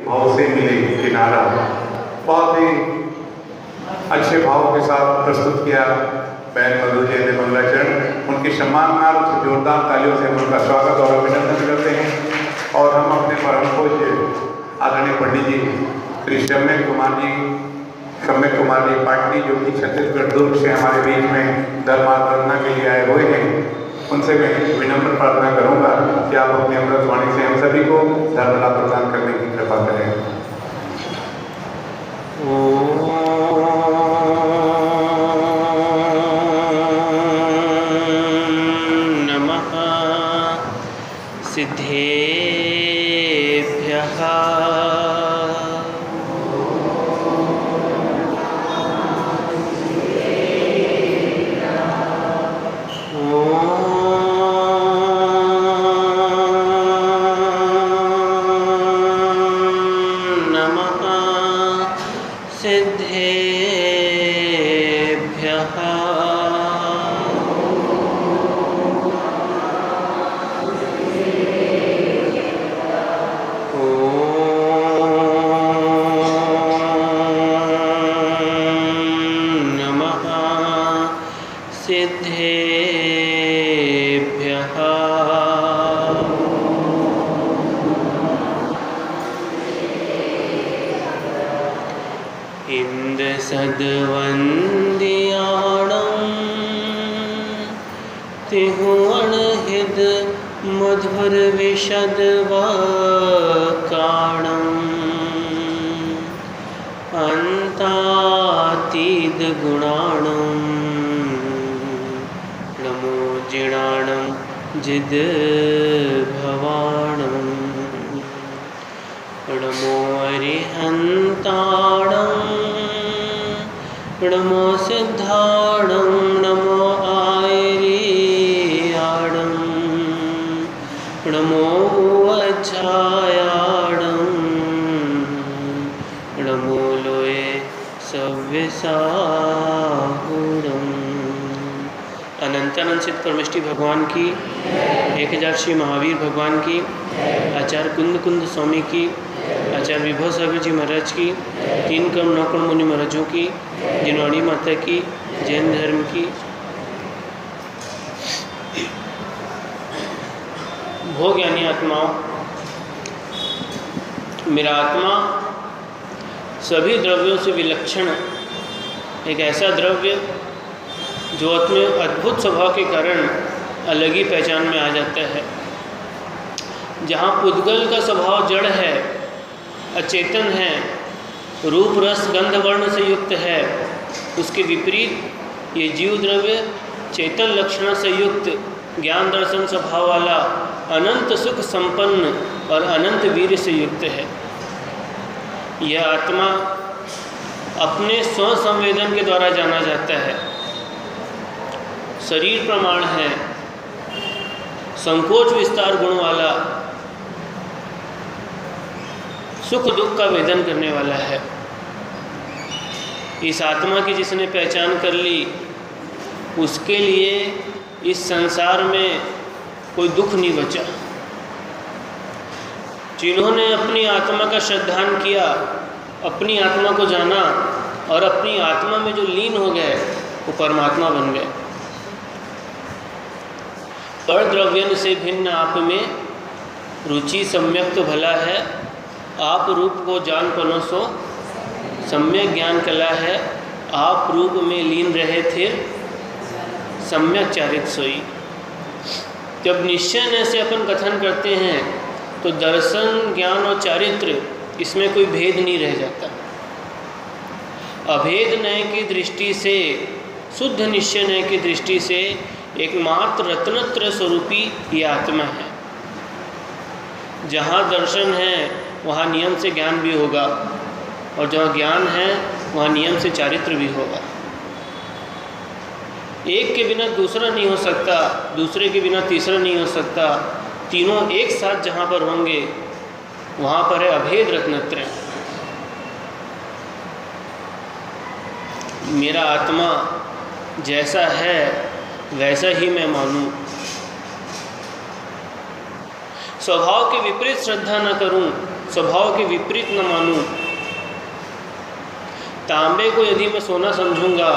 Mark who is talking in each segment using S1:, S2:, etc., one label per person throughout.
S1: भाव से मिले किनारा, बहुत ही अच्छे भाव के साथ प्रस्तुत किया बहन मधु जी ने मंगलाचरण। उनके सम्मानार्थ जोरदार तालियों से उनका स्वागत और अभिनंदन करते हैं। और हम अपने परम पूज्य आदरणीय पंडित जी श्री सम्यक कुमार जी पाटनी, जो कि छत्तीसगढ़ दुर्ग से हमारे बीच में धर्माराधना के लिए आए हुए हैं, उनसे मैं विनम्र प्रार्थना करूंगा कि आप अपनी अमृतवाणी से हम सभी को धर्म लाभ प्रदान करने की कृपा करें।
S2: सिद्धेभ्यः सद्वंदियाणं तिहुअणहिद मधुर विशद वाकाणं अंतातीत गुणाणं नमो जिणाणं जिद भवाणं नमो अरिहंताणं नमो सिद्धाणं नमो आयर्याणं नमो वज्रायाणं नमो लोये सव्यसाहुणम्। अनंतानंद सिद्ध परमेष्टि भगवान की, 1000 श्री महावीर भगवान की, आचार्य कुंद स्वामी की, आचार्य विभव सागर जी महाराज की, 3 कर्ण 9 कर्ण मुनि महाराजों की, जिनवाणी माता की, जैन धर्म की। भोग यानी आत्माओं, मेरा आत्मा सभी द्रव्यों से विलक्षण एक ऐसा द्रव्य जो अपने अद्भुत स्वभाव के कारण अलग ही पहचान में आ जाता है। जहाँ पुद्गल का स्वभाव जड़ है, अचेतन है, रूप रस गंध वर्ण से युक्त है, उसके विपरीत ये जीव द्रव्य चेतन लक्षण से युक्त ज्ञान दर्शन स्वभाव वाला अनंत सुख संपन्न और अनंत वीर से युक्त है। यह आत्मा अपने स्व संवेदन के द्वारा जाना जाता है। शरीर प्रमाण है, संकोच विस्तार गुण वाला, सुख दुख का वेदन करने वाला है। इस आत्मा की जिसने पहचान कर ली, उसके लिए इस संसार में कोई दुख नहीं बचा। जिन्होंने अपनी आत्मा का श्रद्धान किया, अपनी आत्मा को जाना और अपनी आत्मा में जो लीन हो गए, वो परमात्मा बन गए। पर द्रव्यन से भिन्न आप में रुचि सम्यक तो भला है, आप रूप को जान पनो सो सम्यक ज्ञान कला है। आप रूप में लीन रहे थे सम्यक चारित सोई। जब निश्चय से अपन कथन करते हैं तो दर्शन ज्ञान और चारित्र इसमें कोई भेद नहीं रह जाता। अभेद नय की दृष्टि से, शुद्ध निश्चय नय की दृष्टि से एकमात्र रत्नत्र स्वरूपी ये आत्मा है। जहाँ दर्शन है वहाँ नियम से ज्ञान भी होगा, और जहाँ ज्ञान है वहाँ नियम से चारित्र भी होगा। एक के बिना दूसरा नहीं हो सकता, दूसरे के बिना तीसरा नहीं हो सकता। तीनों एक साथ जहाँ पर होंगे वहाँ पर है अभेद रत्नत्रय। मेरा आत्मा जैसा है वैसा ही मैं मानूं, स्वभाव के विपरीत श्रद्धा न करूं, स्वभाव के विपरीत न मानूं। तांबे को यदि मैं सोना समझूंगा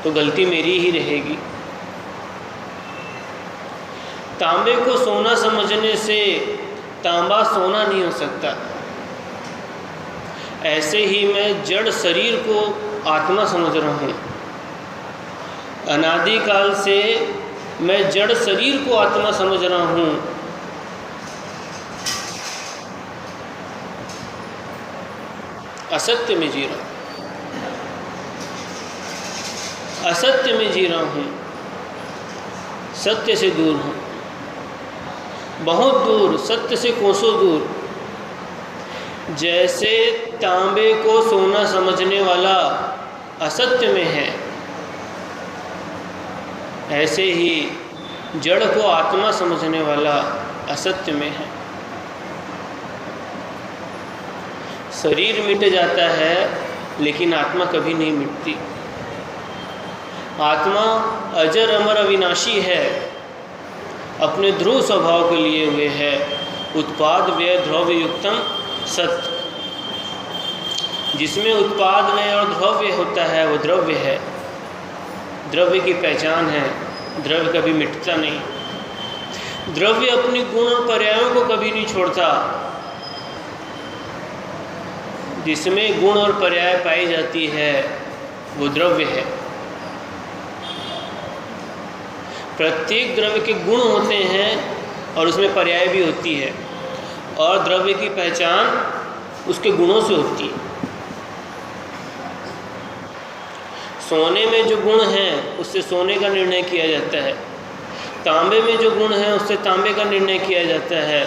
S2: तो गलती मेरी ही रहेगी। तांबे को सोना समझने से तांबा सोना नहीं हो सकता। ऐसे ही मैं जड़ शरीर को आत्मा समझ रहा हूँ। अनादिकाल से मैं जड़ शरीर को आत्मा समझ रहा हूँ। असत्य में जी रहा हूँ, असत्य में जी रहा हूँ, सत्य से दूर हूँ, बहुत दूर, सत्य से कोसों दूर। जैसे तांबे को सोना समझने वाला असत्य में है, ऐसे ही जड़ को आत्मा समझने वाला असत्य में है। शरीर मिट जाता है लेकिन आत्मा कभी नहीं मिटती। आत्मा अजर अमर अविनाशी है, अपने ध्रुव स्वभाव के लिए हुए है। उत्पाद व्यय द्रव्य युक्तम सत्य, जिसमें उत्पाद व्यय और द्रव्य होता है वो द्रव्य है, द्रव्य की पहचान है। द्रव्य कभी मिटता नहीं। द्रव्य अपनी गुण और पर्यायों को कभी नहीं छोड़ता। जिसमें गुण और पर्याय पाई जाती है वो द्रव्य है। प्रत्येक द्रव्य के गुण होते हैं और उसमें पर्याय भी होती है, और द्रव्य की पहचान उसके गुणों से होती है। सोने में जो गुण हैं उससे सोने का निर्णय किया जाता है, तांबे में जो गुण हैं उससे तांबे का निर्णय किया जाता है,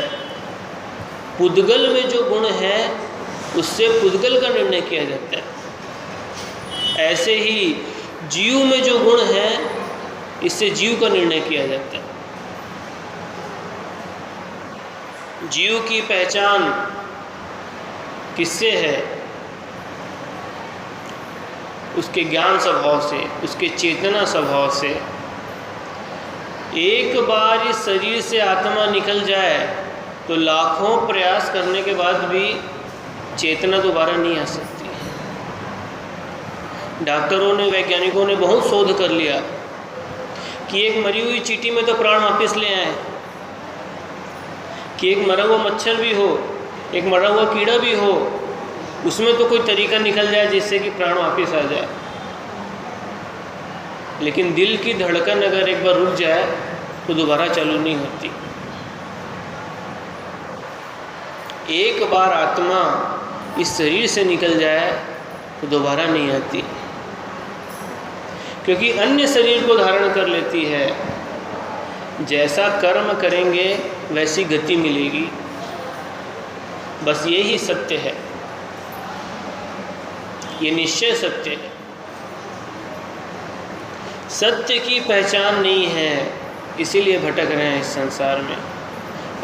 S2: पुद्गल में जो गुण है उससे पुद्गल का निर्णय किया जाता है। ऐसे ही जीव में जो गुण है इससे जीव का निर्णय किया जाता है। जीव की पहचान किससे है? उसके ज्ञान स्वभाव से, उसके चेतना स्वभाव से। एक बार इस शरीर से आत्मा निकल जाए तो लाखों प्रयास करने के बाद भी चेतना दोबारा नहीं आ सकती। डॉक्टरों ने, वैज्ञानिकों ने बहुत शोध कर लिया कि एक मरी हुई चींटी में तो प्राण वापस ले आए, कि एक मरा हुआ मच्छर भी हो, एक मरा हुआ कीड़ा भी हो, उसमें तो कोई तरीका निकल जाए जिससे कि प्राण वापस आ जाए। लेकिन दिल की धड़कन अगर एक बार रुक जाए तो दोबारा चालू नहीं होती। एक बार आत्मा इस शरीर से निकल जाए तो दोबारा नहीं आती, क्योंकि अन्य शरीर को धारण कर लेती है। जैसा कर्म करेंगे वैसी गति मिलेगी, बस यही सत्य है, ये निश्चय सत्य है। सत्य की पहचान नहीं है, इसीलिए भटक रहे हैं इस संसार में,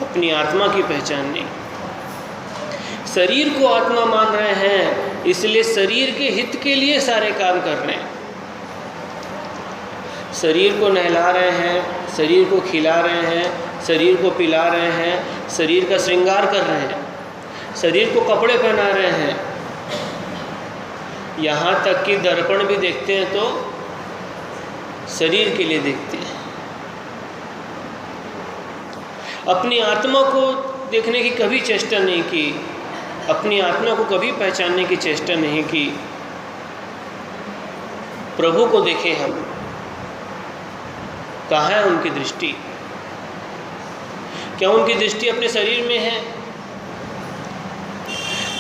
S2: अपनी आत्मा की पहचान नहीं। शरीर को आत्मा मान रहे हैं, इसलिए शरीर के हित के लिए सारे काम कर रहे हैं। शरीर को नहला रहे हैं, शरीर को खिला रहे हैं, शरीर को पिला रहे हैं, शरीर का श्रृंगार कर रहे हैं, शरीर को कपड़े पहना रहे हैं। यहाँ तक कि दर्पण भी देखते हैं तो शरीर के लिए देखते हैं। अपनी आत्मा को देखने की कभी चेष्टा नहीं की, अपनी आत्मा को कभी पहचानने की चेष्टा नहीं की। प्रभु को देखें हम, कहाँ है उनकी दृष्टि? क्या उनकी दृष्टि अपने शरीर में है?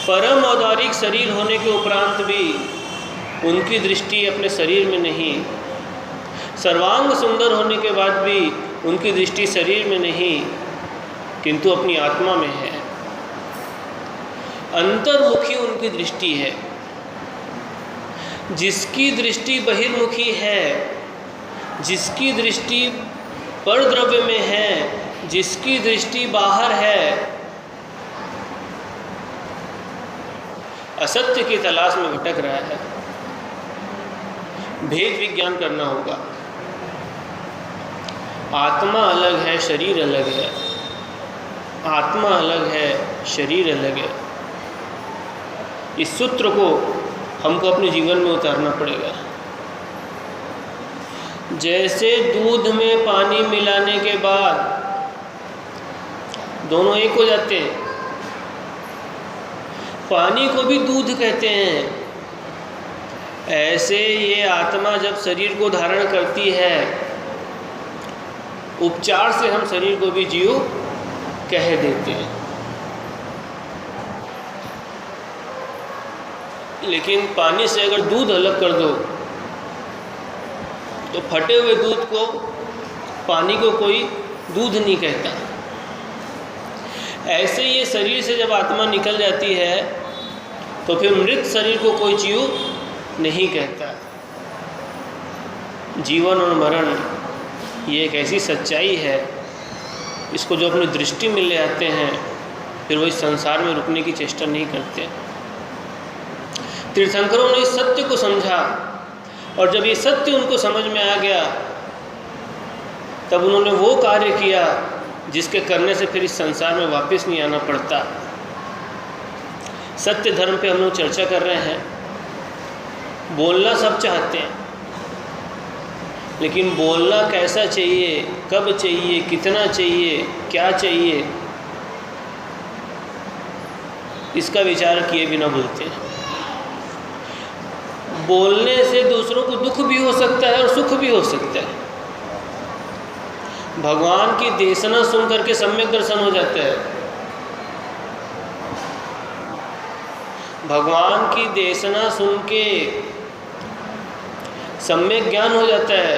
S2: परम औदारिक शरीर होने के उपरांत भी उनकी दृष्टि अपने शरीर में नहीं। सर्वांग सुंदर होने के बाद भी उनकी दृष्टि शरीर में नहीं, किंतु अपनी आत्मा में है। अंतर्मुखी उनकी दृष्टि है। जिसकी दृष्टि बहिर्मुखी है, जिसकी दृष्टि पर द्रव्य में है, जिसकी दृष्टि बाहर है, असत्य की तलाश में भटक रहा है। भेद विज्ञान करना होगा। आत्मा अलग है, शरीर अलग है। आत्मा अलग है, शरीर अलग है। इस सूत्र को हमको अपने जीवन में उतारना पड़ेगा। जैसे दूध में पानी मिलाने के बाद दोनों एक हो जाते हैं, पानी को भी दूध कहते हैं, ऐसे ये आत्मा जब शरीर को धारण करती है, उपचार से हम शरीर को भी जीव कह देते हैं। लेकिन पानी से अगर दूध अलग कर दो तो फटे हुए दूध को, पानी को कोई दूध नहीं कहता। ऐसे ये शरीर से जब आत्मा निकल जाती है तो फिर मृत शरीर को कोई जीव नहीं कहता। जीवन और मरण ये एक ऐसी सच्चाई है, इसको जो अपनी दृष्टि में ले आते हैं फिर वो इस संसार में रुकने की चेष्टा नहीं करते। तीर्थंकरों ने इस सत्य को समझा, और जब ये सत्य उनको समझ में आ गया तब उन्होंने वो कार्य किया जिसके करने से फिर इस संसार में वापस नहीं आना पड़ता। सत्य धर्म पे हम लोग चर्चा कर रहे हैं। बोलना सब चाहते हैं, लेकिन बोलना कैसा चाहिए, कब चाहिए, कितना चाहिए, क्या चाहिए, इसका विचार किए बिना बोलते हैं। बोलने से दूसरों को दुख भी हो सकता है और सुख भी हो सकता है। भगवान की देशना सुन करके सम्यक दर्शन हो जाता है। भगवान की देशना सुन के सम्यक ज्ञान हो जाता है,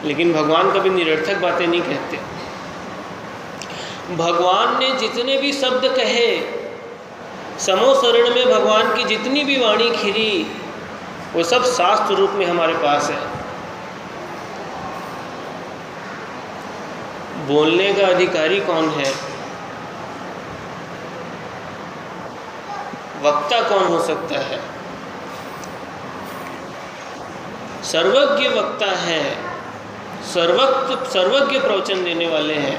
S2: लेकिन भगवान कभी निरर्थक बातें नहीं कहते। भगवान ने जितने भी शब्द कहे, समोसरण में भगवान की जितनी भी वाणी खिरी, वो सब शास्त्र रूप में हमारे पास है। बोलने का अधिकारी कौन है, वक्ता कौन हो सकता है? सर्वज्ञ वक्ता है, सर्वज्ञ प्रवचन देने वाले हैं।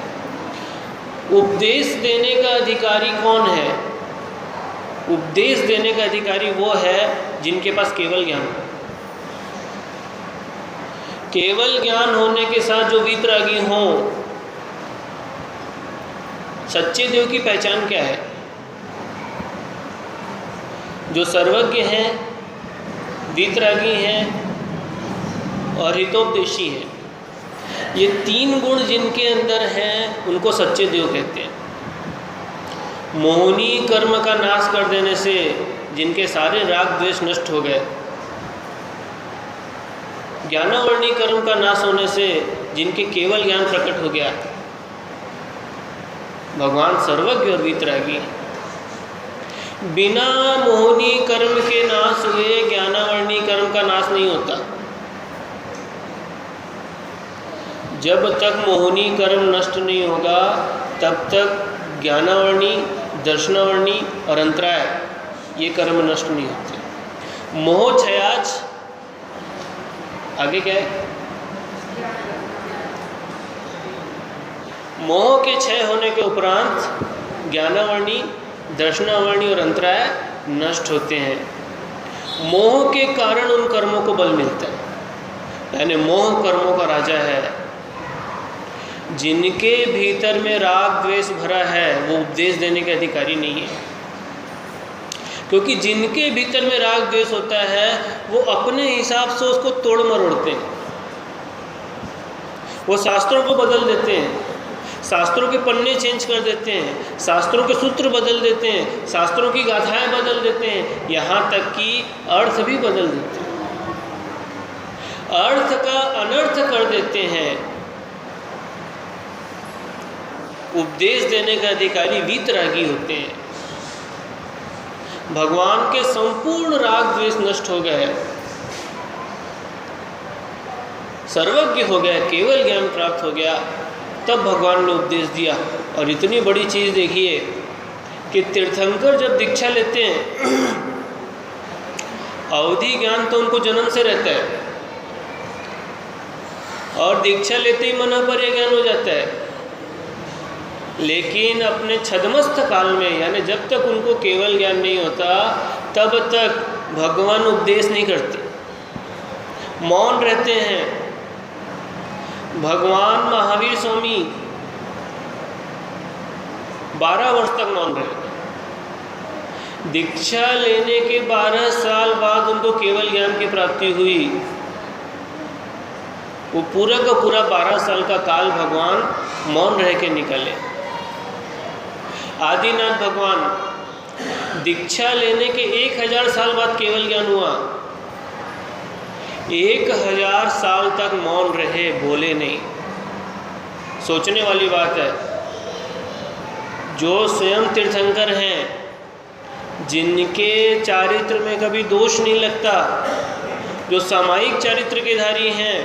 S2: उपदेश देने का अधिकारी कौन है? उपदेश देने का अधिकारी वो है जिनके पास केवल ज्ञान। केवल ज्ञान होने के साथ जो वीतरागी हों। सच्चे देव की पहचान क्या है? जो सर्वज्ञ हैं, वीतरागी हैं और हितोपदेशी हैं। ये तीन गुण जिनके अंदर हैं उनको सच्चे देव कहते हैं। मोहनी कर्म का नाश कर देने से जिनके सारे राग द्वेष नष्ट हो गए, ज्ञानावर्णी कर्म का नाश होने से जिनके केवल ज्ञान प्रकट हो गया, भगवान सर्वज्ञ और वीतरागी। बिना मोहनी कर्म के नाश हुए ज्ञानावर्णी कर्म का नाश नहीं होता। जब तक मोहनी कर्म नष्ट नहीं होगा तब तक ज्ञानावर्णी, दर्शनावर्णी और अंतराय ये कर्म नष्ट नहीं होते। मोह क्षयाच, आगे क्या है? मोह के क्षय होने के उपरांत ज्ञानावर्णी, दर्शनावर्णी और अंतराय नष्ट होते हैं। मोह के कारण उन कर्मों को बल मिलता है, यानी मोह कर्मों का राजा है। जिनके भीतर में राग द्वेष भरा है वो उपदेश देने के अधिकारी नहीं है, क्योंकि जिनके भीतर में राग द्वेष होता है वो अपने हिसाब से उसको तोड़ मरोड़ते हैं। वो शास्त्रों को बदल देते हैं, शास्त्रों के पन्ने चेंज कर देते हैं, शास्त्रों के सूत्र बदल देते हैं, शास्त्रों की गाथाएं बदल देते हैं, यहाँ तक कि अर्थ भी बदल देते हैं, अर्थ का अनर्थ कर देते हैं। उपदेश देने का अधिकारी वीतरागी होते हैं। भगवान के संपूर्ण राग द्वेष नष्ट हो गए, सर्वज्ञ हो गए, केवल ज्ञान प्राप्त हो गया, तब भगवान ने उपदेश दिया। और इतनी बड़ी चीज़ देखिए कि तीर्थंकर जब दीक्षा लेते हैं, अवधि ज्ञान तो उनको जन्म से रहता है, और दीक्षा लेते ही मन पर यह ज्ञान हो जाता है। लेकिन अपने छद्मस्थ काल में, यानी जब तक उनको केवल ज्ञान नहीं होता तब तक भगवान उपदेश नहीं करते, मौन रहते हैं। भगवान महावीर स्वामी 12 वर्ष तक मौन रहे। दीक्षा लेने के 12 साल बाद उनको केवल ज्ञान की प्राप्ति हुई। वो पूरा का पूरा 12 साल का काल भगवान मौन रह के निकले। आदिनाथ भगवान दीक्षा लेने के 1000 साल बाद केवल ज्ञान हुआ। 1000 साल तक मौन रहे, बोले नहीं। सोचने वाली बात है। जो स्वयं तीर्थंकर हैं, जिनके चारित्र में कभी दोष नहीं लगता, जो सामायिक चारित्र के धारी हैं,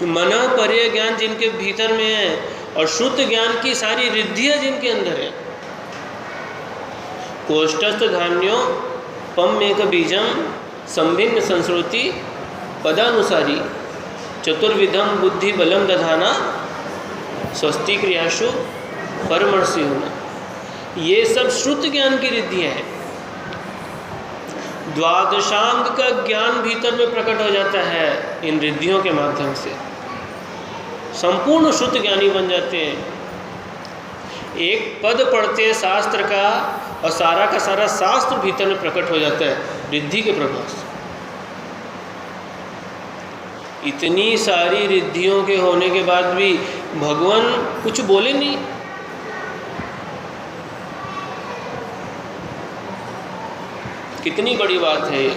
S2: मना पर्य ज्ञान जिनके भीतर में है और शुद्ध ज्ञान की सारी रिद्धियाँ जिनके अंदर है, कोष्ठस्थ धान्यो पम्येक बीजम संभिन्न संस्कृति पदानुसारी चतुर्विधम बुद्धि बलम दधाना स्वस्ति क्रियाशु परमर्षि होना। ये सब श्रुत ज्ञान की रिद्धियाँ हैं। द्वादशांग का ज्ञान भीतर में प्रकट हो जाता है इन रिद्धियों के माध्यम से। संपूर्ण शुद्ध ज्ञानी बन जाते हैं। एक पद पढ़ते हैं शास्त्र का और सारा का सारा शास्त्र भीतर में प्रकट हो जाता है रिद्धि के प्रभाव से। इतनी सारी रिद्धियों के होने के बाद भी भगवान कुछ बोले नहीं। कितनी बड़ी बात है।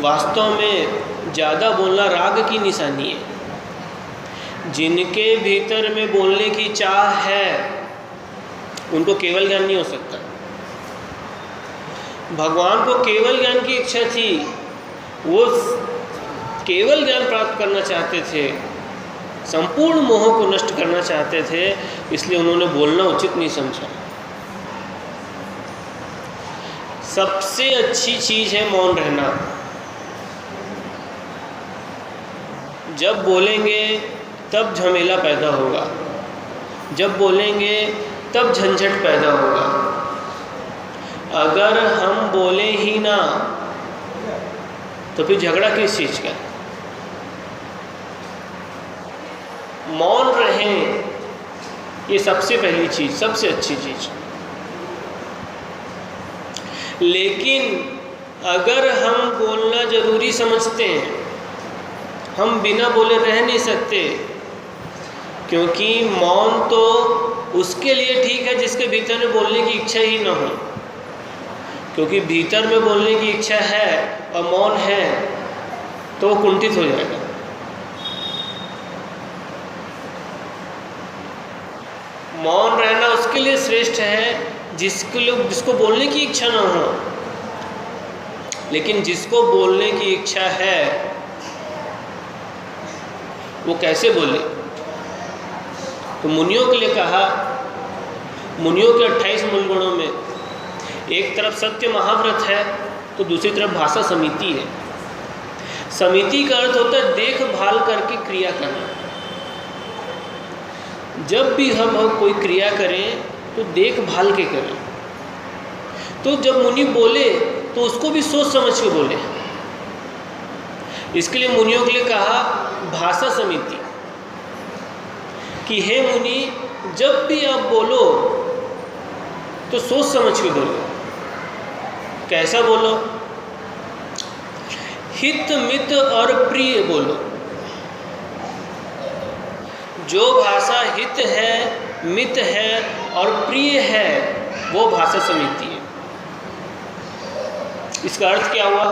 S2: वास्तव में ज़्यादा बोलना राग की निशानी है। जिनके भीतर में बोलने की चाह है उनको केवल ज्ञान नहीं हो सकता। भगवान को केवल ज्ञान की इच्छा थी, वो केवल ज्ञान प्राप्त करना चाहते थे, संपूर्ण मोह को नष्ट करना चाहते थे, इसलिए उन्होंने बोलना उचित नहीं समझा। सबसे अच्छी चीज़ है मौन रहना। जब बोलेंगे तब झमेला पैदा होगा, जब बोलेंगे तब झंझट पैदा होगा। अगर हम बोले ही ना तो फिर झगड़ा किस चीज़ का। मौन रहें, ये सबसे पहली चीज़, सबसे अच्छी चीज़। लेकिन अगर हम बोलना ज़रूरी समझते हैं, हम बिना बोले रह नहीं सकते, क्योंकि मौन तो उसके लिए ठीक है जिसके भीतर में बोलने की इच्छा ही ना हो। क्योंकि भीतर में बोलने की इच्छा है और मौन है तो वो कुंठित हो जाएगा। मौन रहना उसके लिए श्रेष्ठ है जिसको बोलने की इच्छा ना हो। लेकिन जिसको बोलने की इच्छा है वो कैसे बोले। तो मुनियों के लिए कहा, मुनियों के 28 मूल गुणों में एक तरफ सत्य महाव्रत है तो दूसरी तरफ भाषा समिति है। समिति का अर्थ होता है देखभाल करके क्रिया करना। जब भी हम कोई क्रिया करें तो देखभाल के करें। तो जब मुनि बोले तो उसको भी सोच समझ के बोले। इसके लिए मुनियों के लिए कहा भाषा समिति कि हे मुनि, जब भी आप बोलो तो सोच समझ के बोलो। कैसा बोलो? हित मित और प्रिय बोलो। जो भाषा हित है, मित है और प्रिय है वो भाषा समिति है। इसका अर्थ क्या हुआ?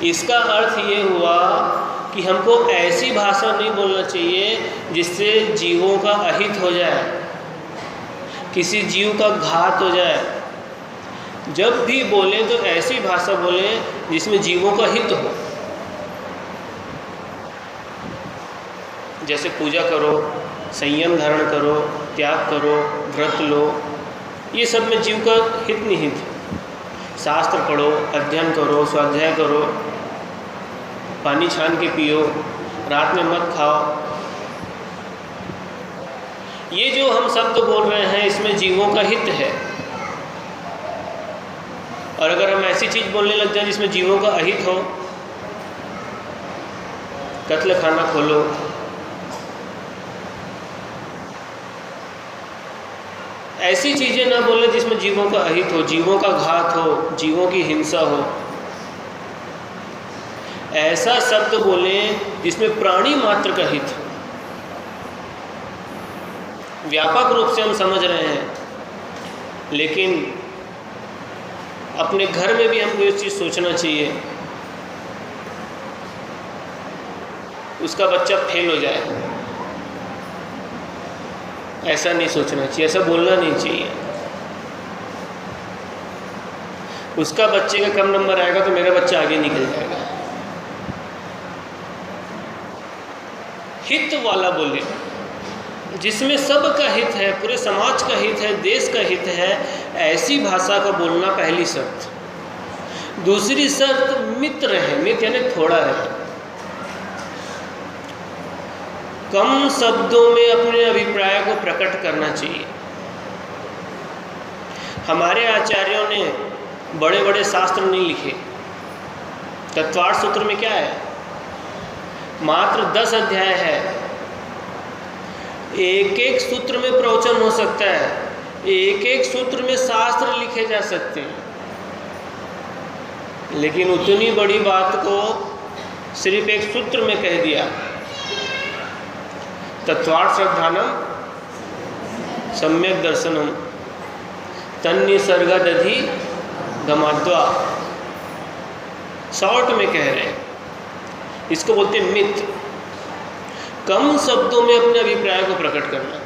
S2: इसका अर्थ ये हुआ कि हमको ऐसी भाषा नहीं बोलना चाहिए जिससे जीवों का अहित हो जाए, किसी जीव का घात हो जाए। जब भी बोलें तो ऐसी भाषा बोलें जिसमें जीवों का हित हो। जैसे पूजा करो, संयम धारण करो, त्याग करो, व्रत लो, ये सब में जीव का हित निहित है। शास्त्र पढ़ो, अध्ययन करो, स्वाध्याय करो, पानी छान के पियो, रात में मत खाओ। ये जो हम शब्द बोल रहे हैं इसमें जीवों का हित है, और अगर हम ऐसी चीज़ बोलने लग जाए जिसमें जीवों का अहित हो, कत्ल खाना खोलो, ऐसी चीज़ें ना बोले जिसमें जीवों का अहित हो, जीवों का घात हो, जीवों की हिंसा हो। ऐसा शब्द बोले जिसमें प्राणी मात्र का हित हो। व्यापक रूप से हम समझ रहे हैं, लेकिन अपने घर में भी हमको ये चीज़ सोचना चाहिए, उसका बच्चा फेल हो जाए, ऐसा नहीं सोचना चाहिए, ऐसा बोलना नहीं चाहिए। उसका बच्चे का कम नंबर आएगा तो मेरा बच्चा आगे निकल जाएगा। हित वाला बोले, जिसमें सबका हित है, पूरे समाज का हित है, देश का हित है, ऐसी भाषा का बोलना पहली शर्त। दूसरी शर्त मित्र है, मित्र यानी थोड़ा है। कम शब्दों में अपने अभिप्राय को प्रकट करना चाहिए। हमारे आचार्यों ने बड़े बड़े शास्त्र नहीं लिखे। तत्वार्थ सूत्र में क्या है? मात्र 10 अध्याय है। एक एक सूत्र में प्रवचन हो सकता है, एक एक सूत्र में शास्त्र लिखे जा सकते हैं, लेकिन उतनी बड़ी बात को सिर्फ एक सूत्र में कह दिया। तत्वार्थ श्रद्धानम सम्यक दर्शनम तन्निसर्गदधि गमाद्वा, शॉर्ट में कह रहे हैं। इसको बोलते हैं मित्र। कम शब्दों में अपने अभिप्राय को प्रकट करना,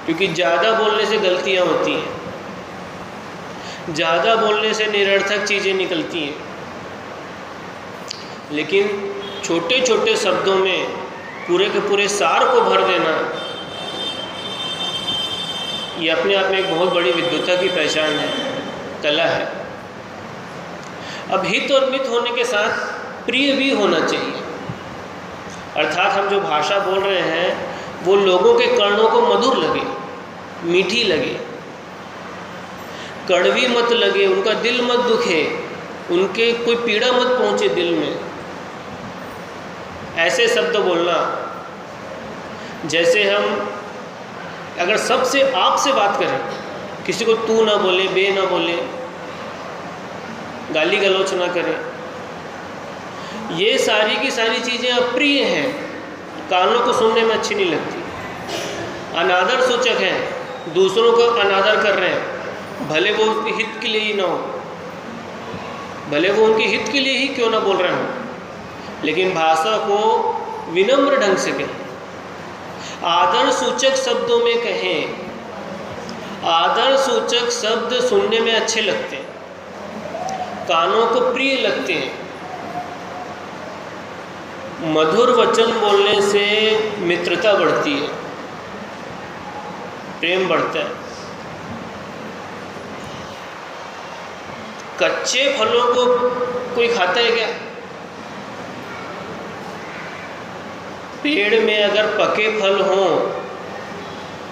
S2: क्योंकि ज़्यादा बोलने से गलतियाँ होती हैं, ज़्यादा बोलने से निरर्थक चीज़ें निकलती हैं। लेकिन छोटे छोटे शब्दों में पूरे के पूरे सार को भर देना, ये अपने आप में एक बहुत बड़ी विद्वता की पहचान है, कला है। अब हित और मित होने के साथ प्रिय भी होना चाहिए। अर्थात हम जो भाषा बोल रहे हैं वो लोगों के कर्णों को मधुर लगे, मीठी लगे, कड़वी मत लगे, उनका दिल मत दुखे, उनके कोई पीड़ा मत पहुँचे दिल में। ऐसे शब्द बोलना, जैसे हम अगर सबसे आप से बात करें, किसी को तू ना बोले, बे ना बोले, गाली गलौच ना करें, ये सारी की सारी चीज़ें अप्रिय हैं, कानों को सुनने में अच्छी नहीं लगती, अनादर सूचक हैं, दूसरों का अनादर कर रहे हैं, भले वो उसके हित के लिए ही ना हो, भले वो उनके हित के लिए ही क्यों ना बोल रहे हो, लेकिन भाषा को विनम्र ढंग से कहें, आदर सूचक शब्दों में कहें। आदर सूचक शब्द सुनने में अच्छे लगते हैं, कानों को प्रिय लगते हैं। मधुर वचन बोलने से मित्रता बढ़ती है, प्रेम बढ़ता है। कच्चे फलों को कोई खाता है क्या? पेड़ में अगर पके फल हों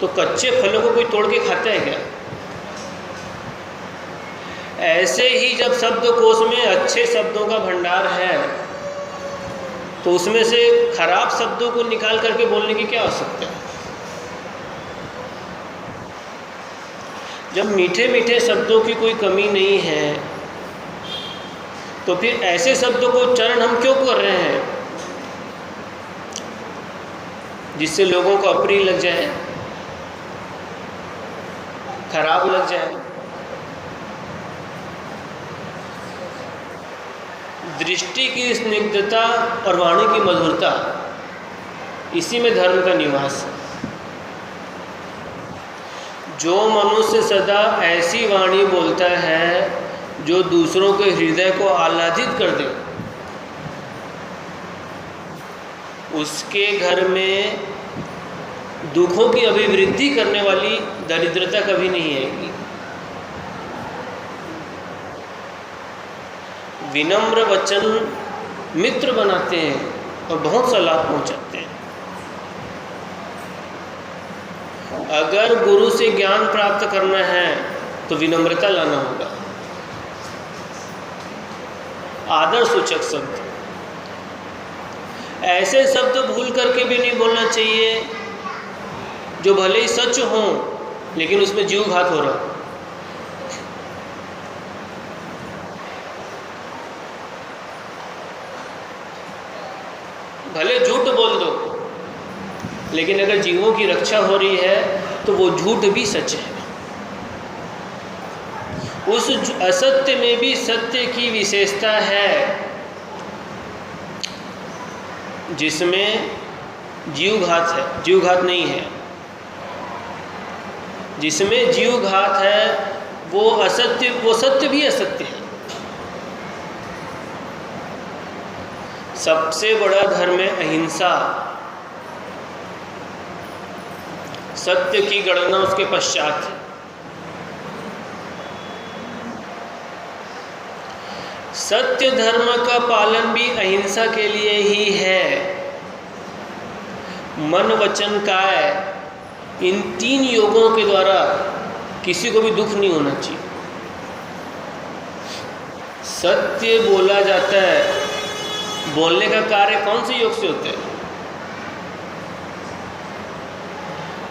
S2: तो कच्चे फलों को कोई तोड़ के खाता है क्या? ऐसे ही जब शब्दकोश में अच्छे शब्दों का भंडार है तो उसमें से खराब शब्दों को निकाल करके बोलने की क्या आवश्यकता है? जब मीठे मीठे शब्दों की कोई कमी नहीं है तो फिर ऐसे शब्दों को उच्चारण हम क्यों कर रहे हैं जिससे लोगों को अप्रिय लग जाए, खराब लग जाए। दृष्टि की स्निग्धता और वाणी की मधुरता, इसी में धर्म का निवास है। जो मनुष्य सदा ऐसी वाणी बोलता है जो दूसरों के हृदय को आह्लादित कर दे, उसके घर में दुखों की अभिवृद्धि करने वाली दरिद्रता कभी नहीं आएगी। विनम्र वचन मित्र बनाते हैं और बहुत सा लाभ पहुंचाते हैं। अगर गुरु से ज्ञान प्राप्त करना है तो विनम्रता लाना होगा। आदर सूचक शब्द, ऐसे शब्द भूल करके भी नहीं बोलना चाहिए जो भले ही सच हों लेकिन उसमें जीव घात हो रहा। भले झूठ बोल दो लेकिन अगर जीवों की रक्षा हो रही है तो वो झूठ भी सच है। उस असत्य में भी सत्य की विशेषता है, जिसमें जीवघात है, जीवघात नहीं है। जिसमें जीवघात है वो असत्य, वो सत्य भी असत्य है। सबसे बड़ा धर्म है अहिंसा। सत्य की गणना उसके पश्चात है। सत्य धर्म का पालन भी अहिंसा के लिए ही है। मन वचन काय, इन 3 योगों के द्वारा किसी को भी दुख नहीं होना चाहिए। सत्य बोला जाता है, बोलने का कार्य कौन से योग से होता है?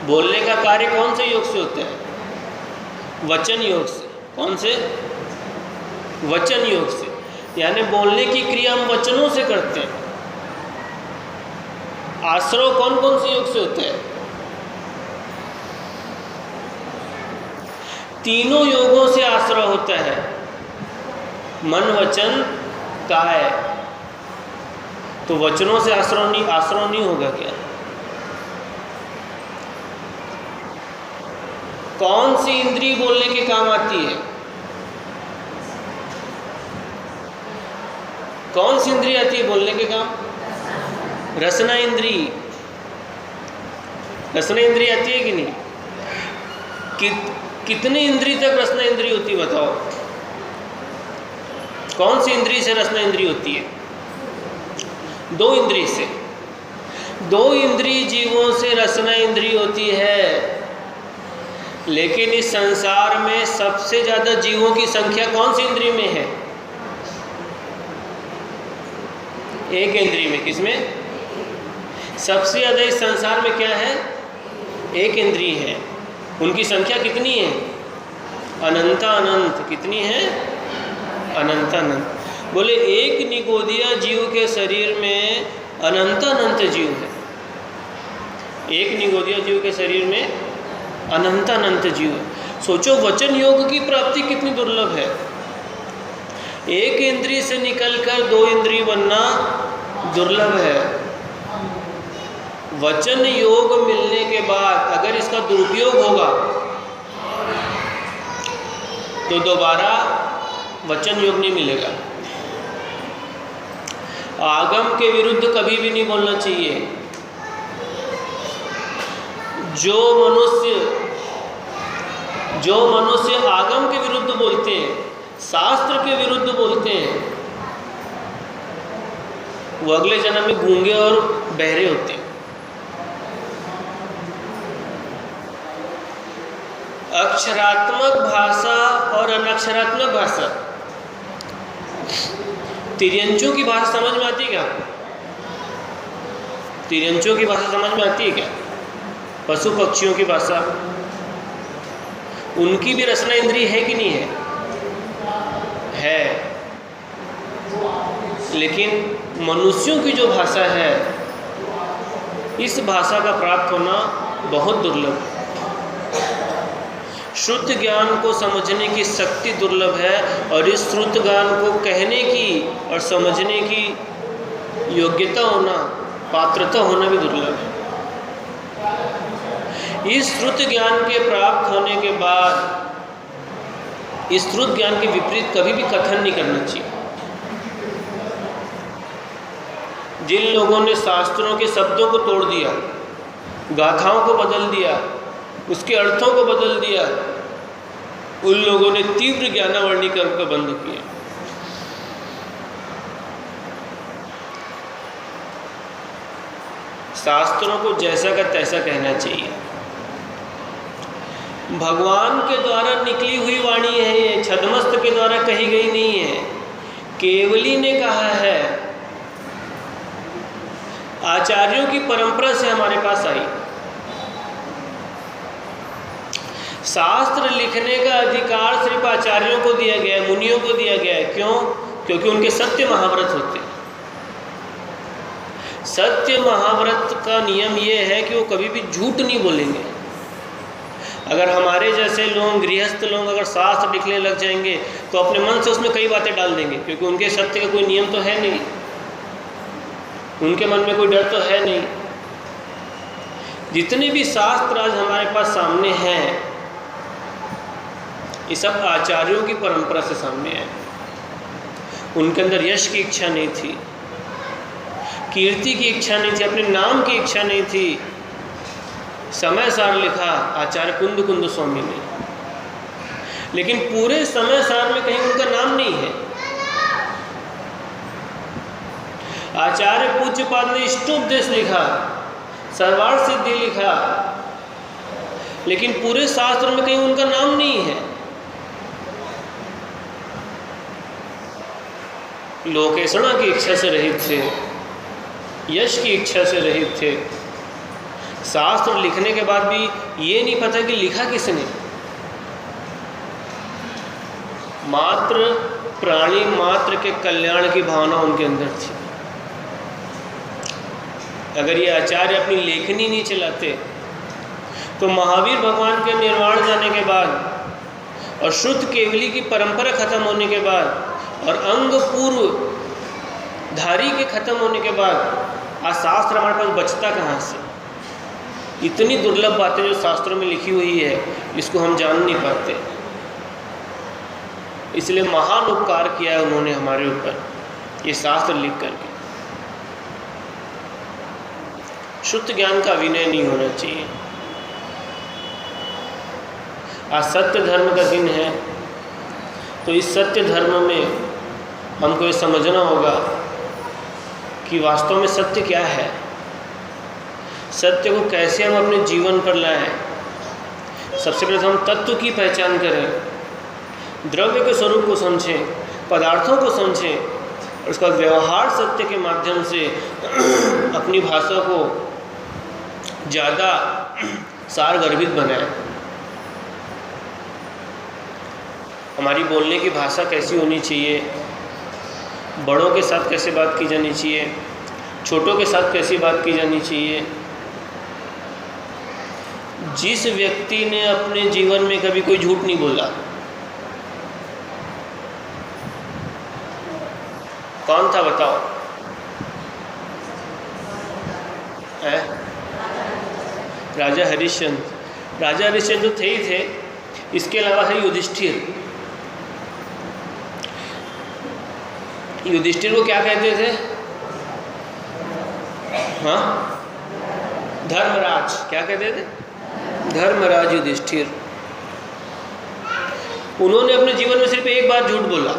S2: बोलने का कार्य कौन से योग से होता है? वचन योग से। कौन से? वचन योग से। यानी बोलने की क्रिया हम वचनों से करते हैं। आश्रव कौन कौन से योग से होते हैं? तीनों योगों से आश्रय होता है, मन वचन काय। तो वचनों से आश्रय नहीं होगा क्या? कौन सी इंद्रिय बोलने के काम आती है? कौन सी इंद्रिय आती है बोलने के काम? रसना इंद्रिय। रसना इंद्रिय आती है कि नहीं? कितने इंद्रिय तक रसना इंद्रिय होती है बताओ? कौन सी इंद्रिय से रसना इंद्रिय होती है? 2 इंद्रिय से। 2 इंद्रिय जीवों से रसना इंद्रिय होती है। लेकिन इस संसार में सबसे ज़्यादा जीवों की संख्या कौन सी इंद्रिय में है? एक इंद्रिय में। किसमें? सबसे ज़्यादा इस संसार में क्या है? एक इंद्रिय है। उनकी संख्या कितनी है? अनंता अनंत। कितनी है? अनंता अनंत। बोले एक निगोदिया जीव के शरीर में अनंत अनंत जीव है। एक निगोदिया जीव के शरीर में अनंत अनंत जीव है। सोचो वचन योग की प्राप्ति कितनी दुर्लभ है। एक इंद्रिय से निकलकर 2 इंद्रिय बनना दुर्लभ है। वचन योग मिलने के बाद अगर इसका दुरुपयोग होगा तो दोबारा वचन योग नहीं मिलेगा। आगम के विरुद्ध कभी भी नहीं बोलना चाहिए। जो मनुष्य आगम के विरुद्ध बोलते हैं, शास्त्र के विरुद्ध बोलते हैं, वो अगले जन्म में गूंगे और बहरे होते हैं। अक्षरात्मक भाषा और अनक्षरात्मक भाषा, तिर्यंचों की भाषा समझ में आती है क्या? तिर्यंचों की भाषा समझ में आती है क्या? पशु पक्षियों की भाषा, उनकी भी रसना इंद्रिय है कि नहीं है? है। लेकिन मनुष्यों की जो भाषा है, इस भाषा का प्राप्त होना बहुत दुर्लभ है। श्रुत ज्ञान को समझने की शक्ति दुर्लभ है और इस श्रुत ज्ञान को कहने की और समझने की योग्यता होना, पात्रता होना भी दुर्लभ है। इस श्रुत ज्ञान के प्राप्त होने के बाद इस श्रुत ज्ञान के विपरीत कभी भी कथन नहीं करना चाहिए। जिन लोगों ने शास्त्रों के शब्दों को तोड़ दिया, गाथाओं को बदल दिया, उसके अर्थों को बदल दिया, उन लोगों ने तीव्र ज्ञानावरणीकरण का बंद किया। शास्त्रों को जैसा का तैसा कहना चाहिए। भगवान के द्वारा निकली हुई वाणी है, ये छद्मस्त के द्वारा कही गई नहीं है, केवली ने कहा है, आचार्यों की परंपरा से हमारे पास आई। शास्त्र लिखने का अधिकार सिर्फ आचार्यों को दिया गया है, मुनियों को दिया गया है। क्यों? क्योंकि उनके सत्य महाव्रत होते हैं। सत्य महाव्रत का नियम ये है कि वो कभी भी झूठ नहीं बोलेंगे। अगर हमारे जैसे लोग, गृहस्थ लोग अगर शास्त्र लिखने लग जाएंगे तो अपने मन से उसमें कई बातें डाल देंगे, क्योंकि उनके सत्य का कोई नियम तो है नहीं, उनके मन में कोई डर तो है नहीं। जितने भी शास्त्र आज हमारे पास सामने हैं, ये सब आचार्यों की परंपरा से सामने आए। उनके अंदर यश की इच्छा नहीं थी, कीर्ति की इच्छा नहीं थी, अपने नाम की इच्छा नहीं थी। समय सार लिखा आचार्य कुंद कुंद स्वामी ने, लेकिन पूरे समय सार में कहीं उनका नाम नहीं है। आचार्य पूज्यपाद ने इष्टोपदेश लिखा, सर्वार्थ सिद्धि लिखा, लेकिन पूरे शास्त्र में कहीं उनका नाम नहीं है। लोकेशणा की इच्छा से रहित थे, यश की इच्छा से रहित थे। शास्त्र लिखने के बाद भी ये नहीं पता कि लिखा किसने। मात्र प्राणी मात्र के कल्याण की भावना उनके अंदर थी। अगर ये आचार्य अपनी लेखनी नहीं चलाते तो महावीर भगवान के निर्वाण जाने के बाद और शुद्ध केवली की परंपरा खत्म होने के बाद और अंग पूर्व धारी के खत्म होने के बाद आज शास्त्र हमारे पास बचता कहाँ से? इतनी दुर्लभ बातें जो शास्त्रों में लिखी हुई है, इसको हम जान नहीं पाते। इसलिए महान उपकार किया है उन्होंने हमारे ऊपर, ये शास्त्र लिख करके। शुद्ध ज्ञान का विनय नहीं होना चाहिए। आज सत्य धर्म का दिन है, तो इस सत्य धर्म में हमको ये समझना होगा कि वास्तव में सत्य क्या है, सत्य को कैसे हम अपने जीवन पर लाएं। सबसे पहले तो हम तत्व की पहचान करें, द्रव्य के स्वरूप को समझें, पदार्थों को समझें, और उसका व्यवहार सत्य के माध्यम से अपनी भाषा को ज़्यादा सारगर्भित बनाएं। हमारी बोलने की भाषा कैसी होनी चाहिए, बड़ों के साथ कैसे बात की जानी चाहिए, छोटों के साथ कैसी बात की जानी चाहिए। जिस व्यक्ति ने अपने जीवन में कभी कोई झूठ नहीं बोला, कौन था बताओ? राजा हरिश्चंद्र। राजा हरिश्चंद्र तो थे ही थे, इसके अलावा है युधिष्ठिर। युधिष्ठिर को क्या कहते थे? हाँ, धर्मराज। क्या कहते थे? धर्मराज युधिष्ठिर। उन्होंने अपने जीवन में सिर्फ एक बार झूठ बोला।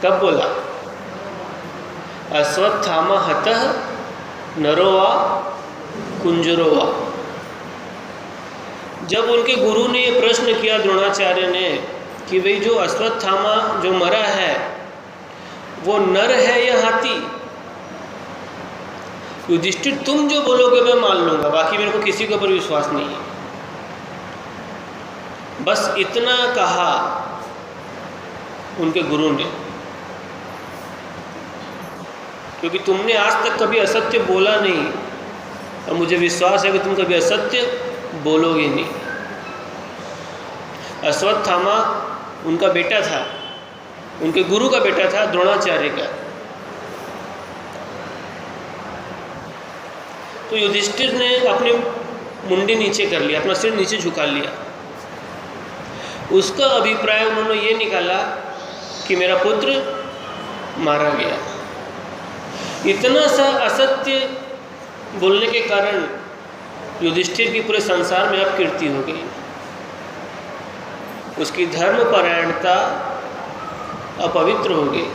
S2: कब बोला? अश्वत्थामा हतः नरोवा कुंजरोवा। जब उनके गुरु ने ये प्रश्न किया द्रोणाचार्य ने कि भाई जो अश्वत्थामा जो मरा है वो नर है या हाथी? युधिष्ठिर, तुम जो बोलोगे मैं मान लूंगा, बाकी मेरे को किसी के ऊपर विश्वास नहीं है। बस इतना कहा उनके गुरु ने, क्योंकि तुमने आज तक कभी असत्य बोला नहीं और मुझे विश्वास है कि तुम कभी असत्य बोलोगे नहीं। अश्वत्थामा उनका बेटा था, उनके गुरु का बेटा था, द्रोणाचार्य का। तो युधिष्ठिर ने अपनी मुंडी नीचे कर लिया, अपना सिर नीचे झुका लिया। उसका अभिप्राय उन्होंने ये निकाला कि मेरा पुत्र मारा गया। इतना सा असत्य बोलने के कारण युधिष्ठिर की पूरे संसार में अपकीर्ति हो गई। उसकी धर्मपरायणता अपवित्र हो गई,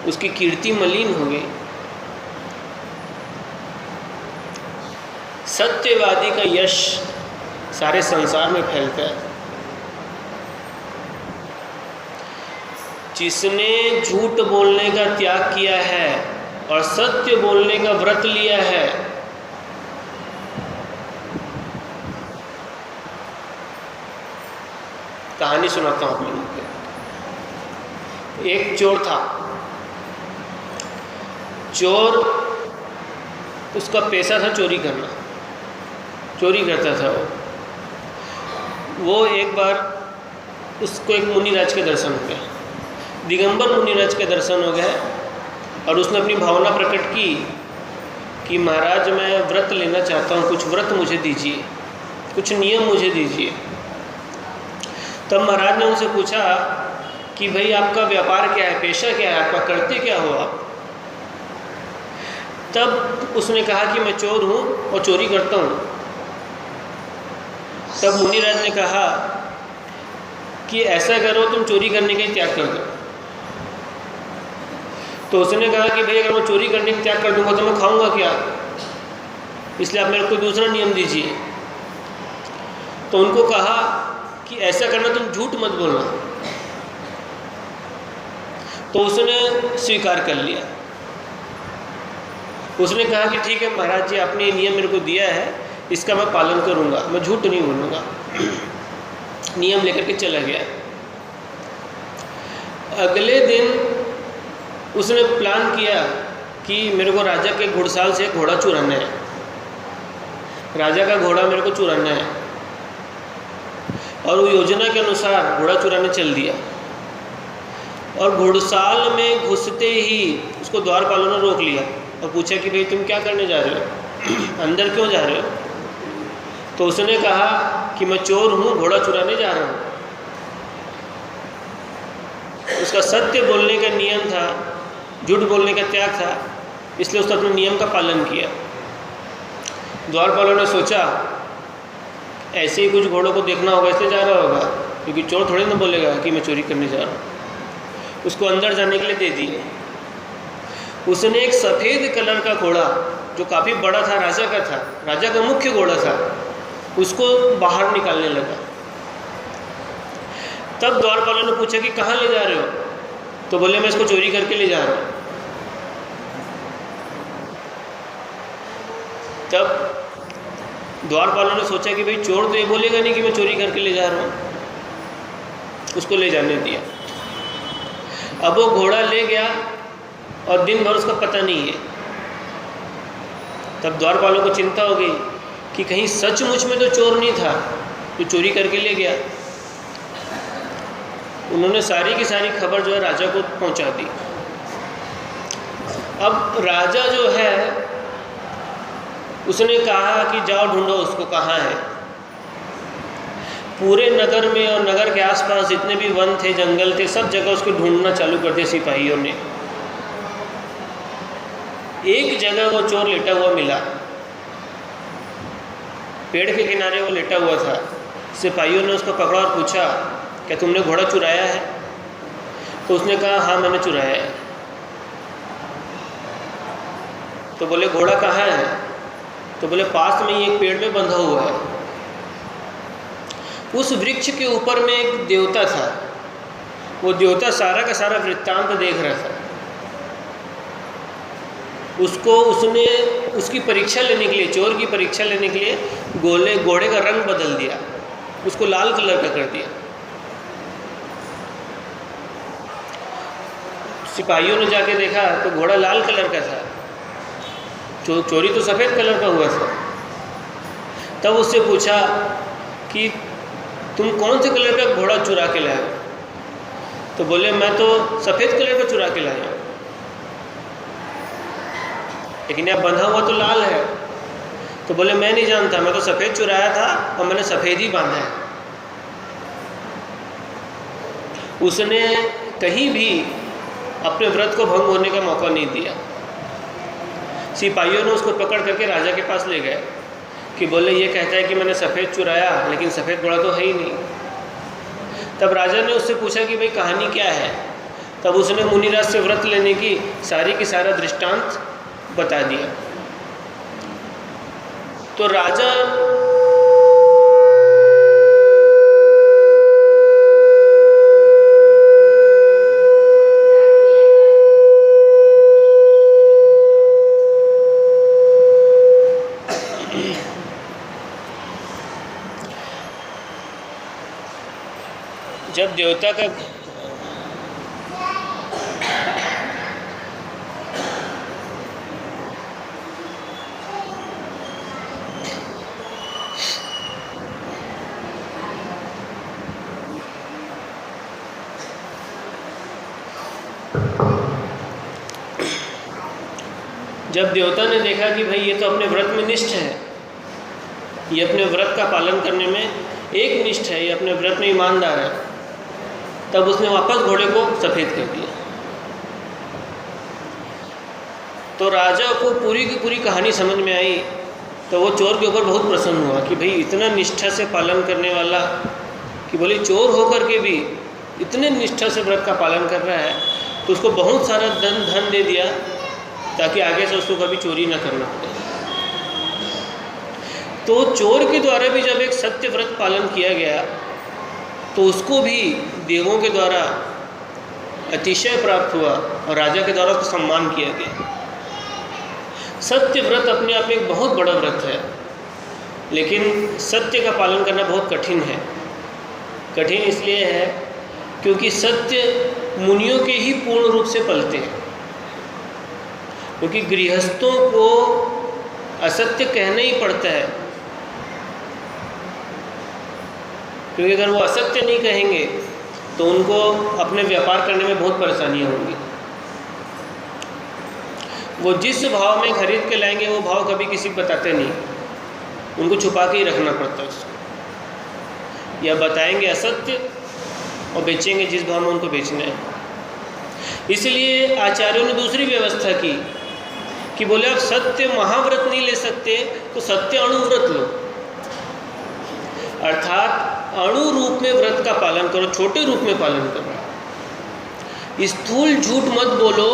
S2: उसकी कीर्ति मलिन हो गई। सत्यवादी का यश सारे संसार में फैलता है। जिसने झूठ बोलने का त्याग किया है और सत्य बोलने का व्रत लिया है, कहानी सुनाता हूँ आप लोगों को। एक चोर था। चोर, उसका पेशा था चोरी करना, चोरी करता था वो। एक बार उसको एक मुनिराज के दर्शन हो गए, दिगंबर मुनिराज के दर्शन हो गए, और उसने अपनी भावना प्रकट की कि महाराज मैं व्रत लेना चाहता हूँ, कुछ व्रत मुझे दीजिए, कुछ नियम मुझे दीजिए। तब महाराज ने उनसे पूछा कि भाई आपका व्यापार क्या है, पेशा क्या है, आपका करते क्या हो आप? तब उसने कहा कि मैं चोर हूँ और चोरी करता हूँ। तब मुनिराज ने कहा कि ऐसा करो, तुम चोरी करने का त्याग कर दो। तो उसने कहा कि भाई अगर मैं चोरी करने का त्याग कर दूंगा तो मैं खाऊंगा क्या, इसलिए आप मेरे को दूसरा नियम दीजिए। तो उनको कहा कि ऐसा करना, तुम झूठ मत बोलना। तो उसने स्वीकार कर लिया। उसने कहा कि ठीक है महाराज जी, आपने ये नियम मेरे को दिया है, इसका मैं पालन करूंगा, मैं झूठ नहीं बोलूँगा। नियम लेकर के चला गया। अगले दिन उसने प्लान किया कि मेरे को राजा के घुड़साल से घोड़ा चुराना है, राजा का घोड़ा मेरे को चुराना है। और वो योजना के अनुसार घोड़ा चुराने चल दिया। और घुड़साल में घुसते ही उसको द्वारपालों ने रोक लिया और पूछा कि भाई तुम क्या करने जा रहे हो, अंदर क्यों जा रहे हो? तो उसने कहा कि मैं चोर हूँ, घोड़ा चुराने जा रहा हूँ। उसका सत्य बोलने का नियम था, झूठ बोलने का त्याग था, इसलिए उसने अपने नियम का पालन किया। द्वारपालों ने सोचा ऐसे ही कुछ घोड़ों को देखना होगा इसलिए जा रहा होगा, क्योंकि चोर थोड़ी ना बोलेगा कि मैं चोरी करने जा रहा हूँ। उसको अंदर जाने के लिए दे दिए। उसने एक सफ़ेद कलर का घोड़ा जो काफ़ी बड़ा था, राजा का था, राजा का मुख्य घोड़ा था, उसको बाहर निकालने लगा। तब द्वारपालों ने पूछा कि कहाँ ले जा रहे हो? तो बोले मैं इसको चोरी करके ले जा रहा हूँ। तब द्वारपालों ने सोचा कि भाई चोर तो ये बोलेगा नहीं कि मैं चोरी करके ले जा रहा हूँ, उसको ले जाने दिया। अब वो घोड़ा ले गया और दिन भर उसका पता नहीं है। तब द्वारपालों को चिंता हो गई कि कहीं सचमुच में तो चोर नहीं था जो चोरी करके ले गया। उन्होंने सारी की सारी खबर जो है राजा को पहुंचा दी। अब राजा जो है उसने कहा कि जाओ ढूंढो उसको, कहाँ है। पूरे नगर में और नगर के आसपास जितने भी वन थे, जंगल थे, सब जगह उसको ढूंढना चालू कर दिया सिपाहियों ने। एक जगह वो चोर लेटा हुआ मिला, पेड़ के किनारे वो लेटा हुआ था। सिपाहियों ने उसको पकड़ा और पूछा क्या तुमने घोड़ा चुराया है? तो उसने कहा हाँ मैंने चुराया है। तो बोले घोड़ा कहाँ है? तो बोले पास में ही एक पेड़ में बंधा हुआ है। उस वृक्ष के ऊपर में एक देवता था। वो देवता सारा का सारा वृत्तांत देख रहा था। उसने उसकी परीक्षा लेने के लिए, चोर की परीक्षा लेने के लिए घोड़े का रंग बदल दिया, उसको लाल कलर का कर दिया। सिपाहियों ने जाके देखा तो घोड़ा लाल कलर का था, चोरी तो सफ़ेद कलर का हुआ था। तब उससे पूछा कि तुम कौन से कलर का घोड़ा चुरा के लाए? तो बोले मैं तो सफ़ेद कलर का चुरा के लाया, लेकिन यह बंधा हुआ तो लाल है। तो बोले मैं नहीं जानता, मैं तो सफ़ेद चुराया था और मैंने सफ़ेद ही बांधा है। उसने कहीं भी अपने व्रत को भंग होने का मौका नहीं दिया। सिपाहियों ने उसको पकड़ करके राजा के पास ले गए कि बोले ये कहता है कि मैंने सफ़ेद चुराया, लेकिन सफ़ेद घोड़ा तो है ही नहीं। तब राजा ने उससे पूछा कि भाई कहानी क्या है? तब उसने मुनिराज से व्रत लेने की सारा दृष्टांत बता दिया। तो राजा जब देवता का जब देवता ने देखा कि भाई ये तो अपने व्रत में निष्ठ है, ये अपने व्रत का पालन करने में एक निष्ठ है, ये अपने व्रत में ईमानदार है, तब उसने वापस घोड़े को सफ़ेद कर दिया। तो राजा को पूरी की पूरी कहानी समझ में आई, तो वो चोर के ऊपर बहुत प्रसन्न हुआ कि भाई इतना निष्ठा से पालन करने वाला, कि बोले चोर होकर के भी इतने निष्ठा से व्रत का पालन कर रहा है, तो उसको बहुत सारा धन दे दिया ताकि आगे से उसको कभी चोरी ना करना पड़े। तो चोर के द्वारा भी जब एक सत्य व्रत पालन किया गया तो उसको भी देवों के द्वारा अतिशय प्राप्त हुआ और राजा के द्वारा उसको सम्मान किया गया। सत्य व्रत अपने आप में एक बहुत बड़ा व्रत है, लेकिन सत्य का पालन करना बहुत कठिन है। कठिन इसलिए है क्योंकि सत्य मुनियों के ही पूर्ण रूप से पलते हैं, क्योंकि गृहस्थों को असत्य कहना ही पड़ता है, क्योंकि अगर वो असत्य नहीं कहेंगे तो उनको अपने व्यापार करने में बहुत परेशानियां होंगी। वो जिस भाव में खरीद के लाएंगे वो भाव कभी किसी को बताते नहीं, उनको छुपा के ही रखना पड़ता है उसको, या बताएंगे असत्य और बेचेंगे जिस भाव में उनको बेचना है। इसलिए आचार्यों ने दूसरी व्यवस्था की कि बोले आप सत्य महाव्रत नहीं ले सकते तो सत्य अणुव्रत लो, अर्थात अणु रूप में व्रत का पालन करो, छोटे रूप में पालन करो। स्थूल झूठ मत बोलो,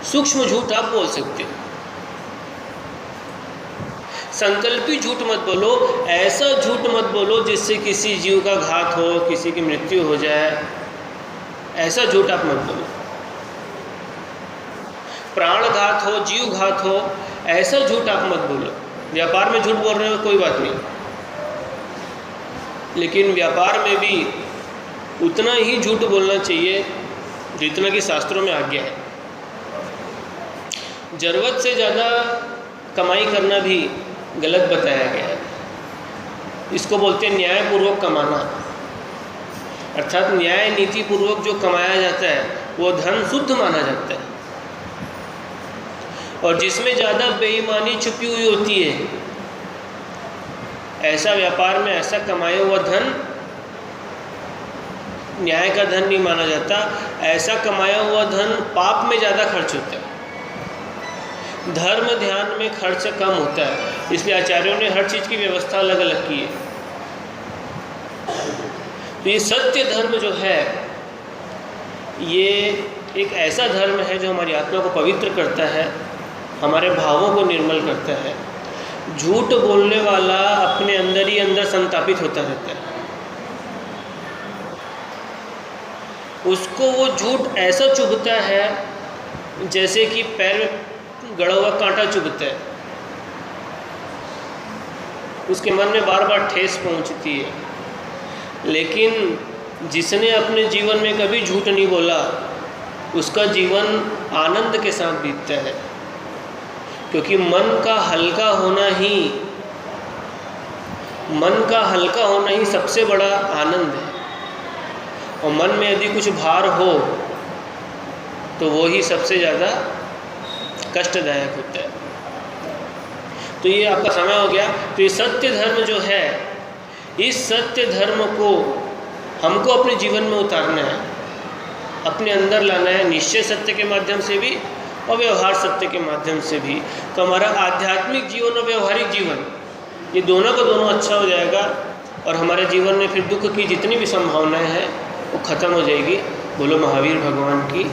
S2: सूक्ष्म झूठ आप बोल सकते हो। संकल्पी झूठ मत बोलो, ऐसा झूठ मत बोलो जिससे किसी जीव का घात हो, किसी की मृत्यु हो जाए, ऐसा झूठ आप मत बोलो। प्राणघात हो, जीव घात हो, ऐसा झूठ आप मत बोलो। व्यापार में झूठ बोल रहे हो कोई बात नहीं, लेकिन व्यापार में भी उतना ही झूठ बोलना चाहिए जितना कि शास्त्रों में आज्ञा है। जरूरत से ज़्यादा कमाई करना भी गलत बताया गया है। इसको बोलते हैं न्यायपूर्वक कमाना, अर्थात न्याय नीति पूर्वक जो कमाया जाता है वो धन शुद्ध माना जाता है, और जिसमें ज़्यादा बेईमानी छुपी हुई होती है ऐसा व्यापार में ऐसा कमाया हुआ धन न्याय का धन नहीं माना जाता। ऐसा कमाया हुआ धन पाप में ज़्यादा खर्च होता है, धर्म ध्यान में खर्च कम होता है। इसलिए आचार्यों ने हर चीज़ की व्यवस्था अलग अलग की है। तो ये सत्य धर्म जो है ये एक ऐसा धर्म है जो हमारी आत्मा को पवित्र करता है, हमारे भावों को निर्मल करता है। झूठ बोलने वाला अपने अंदर ही अंदर संतापित होता रहता है, उसको वो झूठ ऐसा चुभता है जैसे कि पैर में गड़ा हुआ कांटा चुभता है, उसके मन में बार बार ठेस पहुंचती है। लेकिन जिसने अपने जीवन में कभी झूठ नहीं बोला उसका जीवन आनंद के साथ बीतता है, क्योंकि मन का हल्का होना ही सबसे बड़ा आनंद है। और मन में यदि कुछ भार हो तो वो ही सबसे ज़्यादा कष्टदायक होता है। तो ये आपका समय हो गया। तो ये सत्य धर्म जो है, इस सत्य धर्म को हमको अपने जीवन में उतारना है, अपने अंदर लाना है, निश्चय सत्य के माध्यम से भी और व्यवहार सत्य के माध्यम से भी। तो हमारा आध्यात्मिक जीवन और व्यवहारिक जीवन ये दोनों का दोनों अच्छा हो जाएगा, और हमारे जीवन में फिर दुख की जितनी भी संभावनाएं हैं वो खत्म हो जाएगी। बोलो महावीर भगवान की।